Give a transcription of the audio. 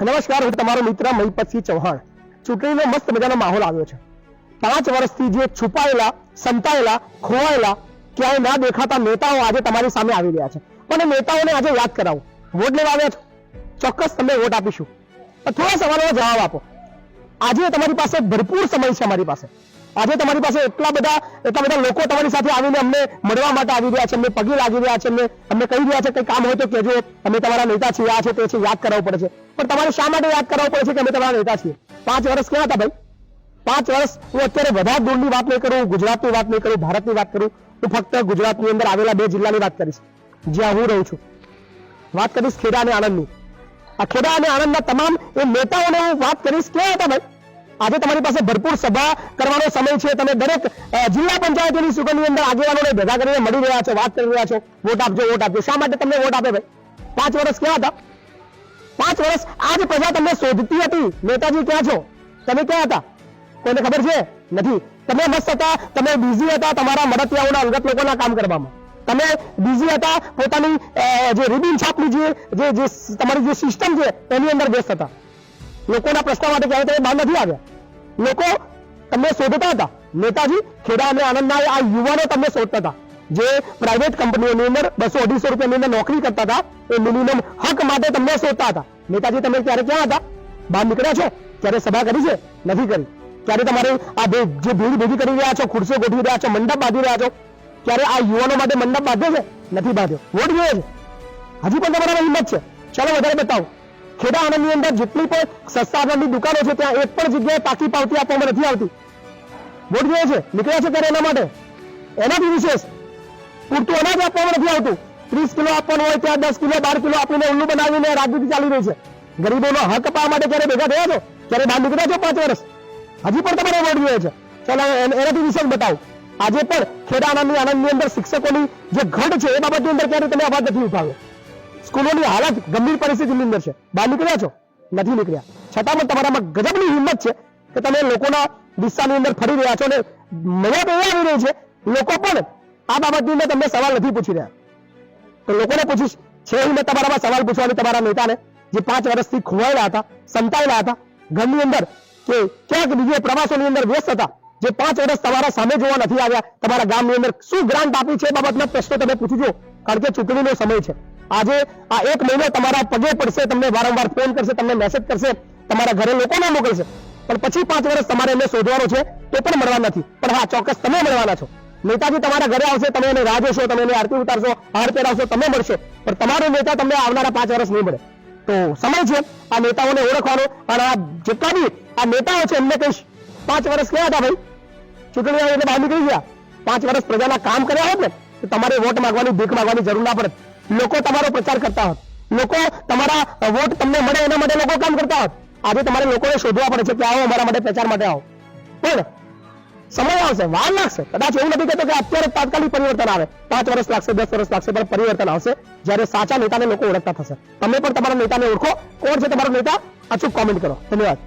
નમસ્કાર, હું તમારો મિત્ર મહિપતસિંહ ચૌહાણ। ચૂંટણીનો મસ્ત મજાનો માહોલ આવ્યો છે। 5 વર્ષથી જે છુપાયેલા, સંતાયેલા, ખોવાયેલા, ક્યાંય ના દેખાતા નેતાઓ આજે તમારી સામે આવી રહ્યા છે। પણ નેતાઓને આજે યાદ કરાવો। વોટ લેવા આવ્યા છો, ચોક્કસ તમને વોટ આપીશું, પણ થોડા સવાલોનો જવાબ આપો। આજે તમારી પાસે ભરપૂર સમય છે। અમારી પાસે આજે તમારી પાસે એટલા બધા લોકો તમારી સાથે આવીને અમને મળવા માટે આવી રહ્યા છે, અમને પગે લાગી રહ્યા છે, અમને કહી રહ્યા છે કે કામ હોય તો કહેજો, અમે તમારા નેતા છીએ, આ છે તે છે, યાદ કરાવવું પડે છે। પણ તમારે શા માટે યાદ કરાવવું પડે છે કે અમે તમારા નેતા છીએ? 5 વર્ષ ક્યાં હતા ભાઈ? 5 વર્ષ હું અત્યારે વધારે દૂરની વાત નહીં કરું, ગુજરાતની વાત નહીં કરું, ભારતની વાત કરું, હું ફક્ત ગુજરાતની અંદર આવેલા 2 જિલ્લાની વાત કરીશ જ્યાં હું રહું છું। વાત કરીશ ખેડા અને આણંદની। આ ખેડા અને આણંદના તમામ એ નેતાઓને હું વાત કરીશ ક્યાં હતા ભાઈ? આજે તમારી પાસે ભરપૂર સભા કરવાનો સમય છે। તમે દરેક જિલ્લા પંચાયતની સુગંધની અંદર આગેવાનોને ભેગા કરીને મળી રહ્યા છો, વાત કરી રહ્યા છો, વોટ આપજો, વોટ આપજો। શા માટે તમને વોટ આપે ભાઈ? 5 વર્ષ ક્યાં હતા? 5 વર્ષ આજ પ્રજા તમને શોધતી હતી। નેતાજી ક્યાં છો? તમે ક્યાં હતા? કોઈને ખબર છે? નથી। તમે મસ્ત હતા, તમે બિઝી હતા તમારા મળતિયાઓના અંગત લોકોના કામ કરવામાં, તમે બિઝી હતા પોતાની જે રિબિન છાપની જે તમારી જે સિસ્ટમ છે એની અંદર વ્યસ્ત હતા। લોકોના પ્રશ્ન માટે ક્યારે તમે બહાર નથી આવ્યા। લોકો તમને શોધતા હતા। નેતાજી ખેડા અને આણંદના આ યુવાનો તમને શોધતા હતા, જે પ્રાઇવેટ કંપનીઓની અંદર 200-250 રૂપિયાની અંદર નોકરી કરતા હતા, એ મિનિમમ હક માટે તમને શોધતા હતા। નેતાજી તમે ક્યારે ક્યાં હતા? બહાર નીકળ્યા છો? ક્યારે સભા કરી છે? નથી કરી। ક્યારે તમારે આ જે ભીડ ભેગી કરી રહ્યા છો, ખુરશીઓ ગોઠવી રહ્યા છો, મંડપ બાંધી રહ્યા છો, ક્યારે આ યુવાનો માટે મંડપ બાંધ્યો છે? નથી બાંધ્યો। વોટ જોઈએ છે? હજી પણ તમારામાં હિંમત છે? ચાલો વધારે બતાવો। ખેડા આણંદની અંદર જેટલી પણ સસ્તા અનાજની દુકાનો છે ત્યાં એક પણ જગ્યાએ પાકી પાવતી આપવામાં નથી આવતી। વોટ જોઈએ છે? નીકળ્યા છે ત્યારે એના માટે? એનાથી વિશેષ પૂરતું અનાજ આપવામાં નથી આવતું। 30 કિલો આપવાનું હોય ત્યાં 10 કિલો 12 કિલો આપીને ઉલ્લુ બનાવીને રાજનીતિ ચાલી રહી છે। ગરીબોનો હક અપાવવા માટે ક્યારે ભેગા થયા છો? ક્યારે બહાર નીકળ્યા છો? 5 વર્ષ હજી પણ તમારે વોટ જોઈએ છે? ચાલો એનાથી વિશેષ બતાવો। આજે પણ ખેડા આણંદની અંદર શિક્ષકોની જે ઘટ છે એ બાબતની અંદર ક્યારે તમે અવાજ નથી ઉઠાવ્યો। સ્કૂલોની હાલત ગંભીર પરિસ્થિતિની અંદર છે, બહાર નીકળ્યા છો? નથી નીકળ્યા। છતાં પણ તમારામાં ગજબની હિંમત છે કે તમે લોકોના વિસ્તારની અંદર ફરી રહ્યા છો અને મજા તો એ આવી રહી છે, લોકો પણ આ બાબતની અંદર તમને સવાલ નથી પૂછી રહ્યા। તો લોકોને પૂછીશ, છે હિંમત તમારામાં સવાલ પૂછવાની તમારા નેતાને, જે 5 વર્ષથી ખોવાયેલા હતા, સંતાયેલા હતા ઘરની અંદર, કે ક્યાંક બીજે પ્રવાસોની અંદર વ્યસ્ત હતા, જે 5 વર્ષ તમારા સામે જોવા નથી આવ્યા, તમારા ગામની અંદર શું ગ્રાન્ટ આપી છે એ બાબતના પ્રશ્નો તમે પૂછજો, કારણ કે ચૂંટણીનો સમય છે। આજે આ 1 મહિનો તમારા પગે પડશે, તમને વારંવાર ફોન કરશે, તમને મેસેજ કરશે, તમારા ઘરે લોકોને મોકલશે, પણ પછી 5 વર્ષ તમારે એમને શોધવાનો છે તો પણ મળવા નથી। પણ હા, ચોક્કસ તમે મળવાના છો। નેતાજી તમારા ઘરે આવશે, તમે એને રાહ જોશો, તમે એને આરતી ઉતારશો, હાર પહેરાવશો, તમે મળશો, પણ તમારો નેતા તમને આવનારા 5 વર્ષ નહીં મળે। તો સમય છે આ નેતાઓને ઓળખવાનો, અને આ જેટલા બી આ નેતાઓ છે એમને કહીશ, 5 વર્ષ ક્યાં હતા ભાઈ? ચૂંટણી આવી એટલે બહાર નીકળી ગયા। 5 વર્ષ પ્રજાના કામ કર્યા હોત ને તો તમારે વોટ માંગવાની, ભીખ માંગવાની જરૂર ના પડે। લોકો તમારો પ્રચાર કરતા હોત, લોકો તમારા વોટ તમને મળે એના માટે લોકો કામ કરતા હોત। આજે તમારે લોકોને શોધવા પડે છે કે આવો અમારા માટે, પ્રચાર માટે આવો, પણ સમય આવશે, વાર લાગશે। કદાચ એવું નથી કહેતો કે અત્યારે તાત્કાલિક પરિવર્તન આવે, 5 વર્ષ લાગશે, 10 વર્ષ લાગશે, પણ પરિવર્તન આવશે જ્યારે સાચા નેતાને લોકો ઓળખતા થશે। તમે પણ તમારા નેતાને ઓળખો। કોણ છે તમારો નેતા? અચૂક કોમેન્ટ કરો। ધન્યવાદ।